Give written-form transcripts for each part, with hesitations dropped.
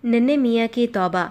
नन्हे मियाँ की तौबा।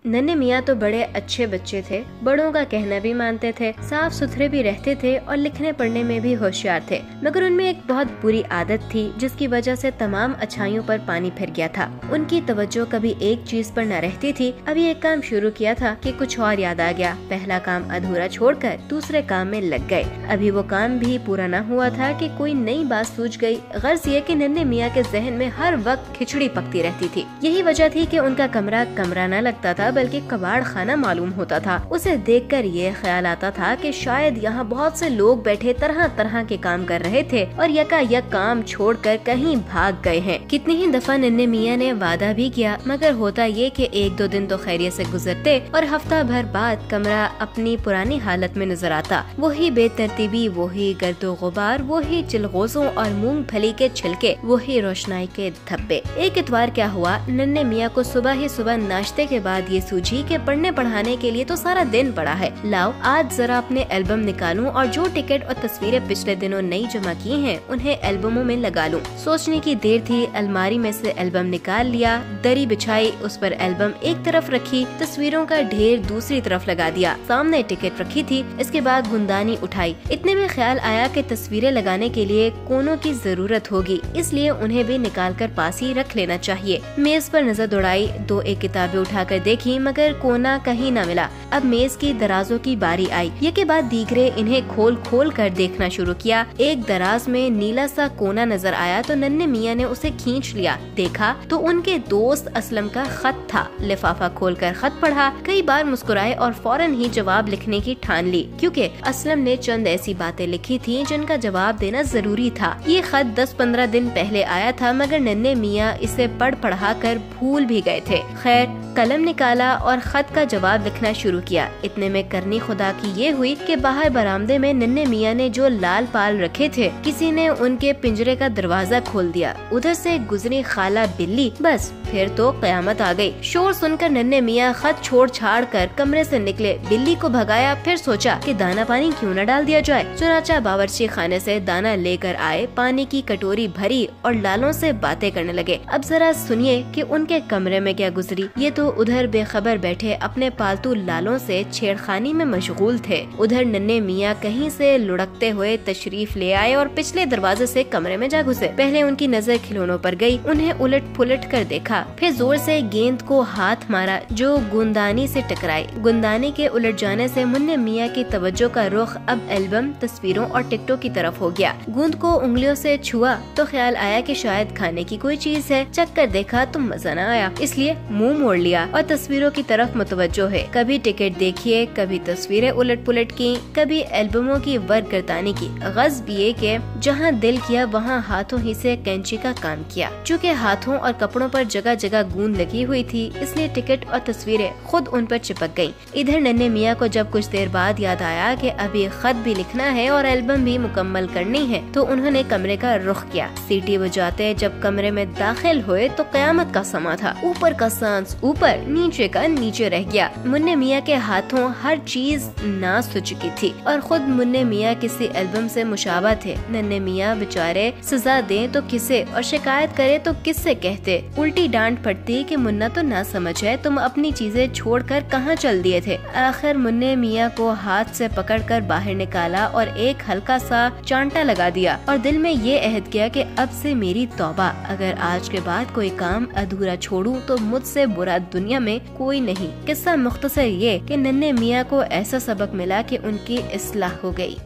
नन्हे मियाँ तो बड़े अच्छे बच्चे थे, बड़ों का कहना भी मानते थे, साफ सुथरे भी रहते थे और लिखने पढ़ने में भी होशियार थे। मगर उनमें एक बहुत बुरी आदत थी जिसकी वजह से तमाम अच्छाइयों पर पानी फिर गया था। उनकी तवज्जो कभी एक चीज पर न रहती थी। अभी एक काम शुरू किया था कि कुछ और याद आ गया। पहला काम अधूरा छोड़कर दूसरे काम में लग गए। अभी वो काम भी पूरा न हुआ था कि कोई नई बात सूझ गई। गर्ज ये कि नन्हे मियाँ के जहन में हर वक्त खिचड़ी पकती रहती थी। यही वजह थी कि उनका कमरा कमरा न लगता था बल्कि कबाड़ खाना मालूम होता था। उसे देखकर ये ख्याल आता था कि शायद यहाँ बहुत से लोग बैठे तरह तरह के काम कर रहे थे और यकायक काम छोड़कर कहीं भाग गए हैं। कितनी ही दफा नन्हे मियाँ ने वादा भी किया, मगर होता ये कि एक दो दिन तो खैरियत से गुजरते और हफ्ता भर बाद कमरा अपनी पुरानी हालत में नजर आता। वही बेतरतीबी, वही गर्दो गुबार, वही चिलगोजों और मूंगफली के छिलके, वही रोशनाई के धब्बे। एक इतवार क्या हुआ, नन्हे मियाँ को सुबह ही सुबह नाश्ते के बाद ये सूझी कि पढ़ने पढ़ाने के लिए तो सारा दिन पड़ा है। लाओ आज जरा अपने एल्बम निकालूं और जो टिकट और तस्वीरें पिछले दिनों नई जमा की हैं उन्हें एल्बमों में लगा लूं। सोचने की देर थी, अलमारी में से एल्बम निकाल लिया, दरी बिछाई, उस पर एल्बम एक तरफ रखी, तस्वीरों का ढेर दूसरी तरफ लगा दिया, सामने टिकट रखी थी। इसके बाद गुंदानी उठाई। इतने में ख्याल आया कि तस्वीरें लगाने के लिए कोनों की जरूरत होगी, इसलिए उन्हें भी निकाल कर पास ही रख लेना चाहिए। मेज पर नजर दौड़ाई, दो एक किताबें उठाकर देखी मगर कोना कहीं न मिला। अब मेज की दराजों की बारी आई। ये के बाद दीगरे इन्हें खोल खोल कर देखना शुरू किया। एक दराज में नीला सा कोना नजर आया तो नन्हे मियाँ ने उसे खींच लिया। देखा तो उनके दोस्त असलम का खत था। लिफाफा खोलकर खत पढ़ा, कई बार मुस्कुराए और फौरन ही जवाब लिखने की ठान ली, क्योंकि असलम ने चंद ऐसी बातें लिखी थी जिनका जवाब देना जरूरी था। ये खत 10-15 दिन पहले आया था मगर नन्हे मियाँ इसे पढ़ पढ़ा कर भूल भी गए थे। खैर कलम निकाला और खत का जवाब लिखना शुरू किया। इतने में करनी खुदा की ये हुई कि बाहर बरामदे में नन्हे मियाँ ने जो लाल पाल रखे थे, किसी ने उनके पिंजरे का दरवाजा खोल दिया। उधर से गुजरी खाला बिल्ली। बस फिर तो कयामत आ गई। शोर सुनकर नन्हे मियाँ खत छोड़ छाड़ कर कमरे से निकले, बिल्ली को भगाया, फिर सोचा कि दाना पानी क्यों न डाल दिया जाए। चुनाचा बावर्ची खाने से दाना लेकर आए, पानी की कटोरी भरी और लालों से बातें करने लगे। अब जरा सुनिए कि उनके कमरे में क्या गुजरी। ये तो उधर बेखबर बैठे अपने पालतू लालों से छेड़खानी में मशगूल थे। उधर नन्हे मियाँ कहीं से लुढ़कते हुए तशरीफ ले आए और पिछले दरवाजे से कमरे में जा घुसे। पहले उनकी नजर खिलौनों पर गई, उन्हें उलट पुलट कर देखा, फिर जोर से गेंद को हाथ मारा जो गुंदानी से टकराई। गुंदानी के उलट जाने से नन्हे मियाँ की तवज्जो का रुख अब एल्बम, तस्वीरों और टिकटों की तरफ हो गया। गेंद को उंगलियों से छुआ तो ख्याल आया कि शायद खाने की कोई चीज है। चक्कर देखा तो मजा न आया, इसलिए मुंह मोड़ लिया और तस्वीरों की तरफ मुतवज्जो है। कभी टिकट देखिए, कभी तस्वीरें उलट पुलट की, कभी एल्बमों की वर्क की। गज़ब ये कि जहाँ दिल किया वहाँ हाथों ही से कैंची का काम किया। चूँकि हाथों और कपड़ों पर जगह जगह गूंद लगी हुई थी, इसलिए टिकट और तस्वीरें खुद उन पर चिपक गयी। इधर नन्हे मियाँ को जब कुछ देर बाद याद आया कि अभी खत भी लिखना है और एल्बम भी मुकम्मल करनी है, तो उन्होंने कमरे का रुख किया। सीटी बजाते जब कमरे में दाखिल हुए तो कयामत का समा था। ऊपर का सांस ऊपर, नीचे का नीचे रह गया। नन्हे मियाँ के हाथों हर चीज नाश हो चुकी थी और खुद नन्हे मियाँ किसी एल्बम से मुशाबा थे। नन्हे मियाँ बेचारे सजा दें तो किसे और शिकायत करे तो किससे कहते। उल्टी डांट पड़ती कि मुन्ना तो ना समझ है, तुम अपनी चीजें छोड़कर कहाँ चल दिए थे। आखिर नन्हे मियाँ को हाथ से पकड़कर बाहर निकाला और एक हल्का सा चांटा लगा दिया और दिल में ये अहद किया कि अब से मेरी तौबा, अगर आज के बाद कोई काम अधूरा छोड़ूं तो मुझसे बुरा दुनिया में कोई नहीं। किस्सा मुख्तसर ये कि नन्हे मियाँ को ऐसा सबक मिला कि उनकी इस्लाह हो गई।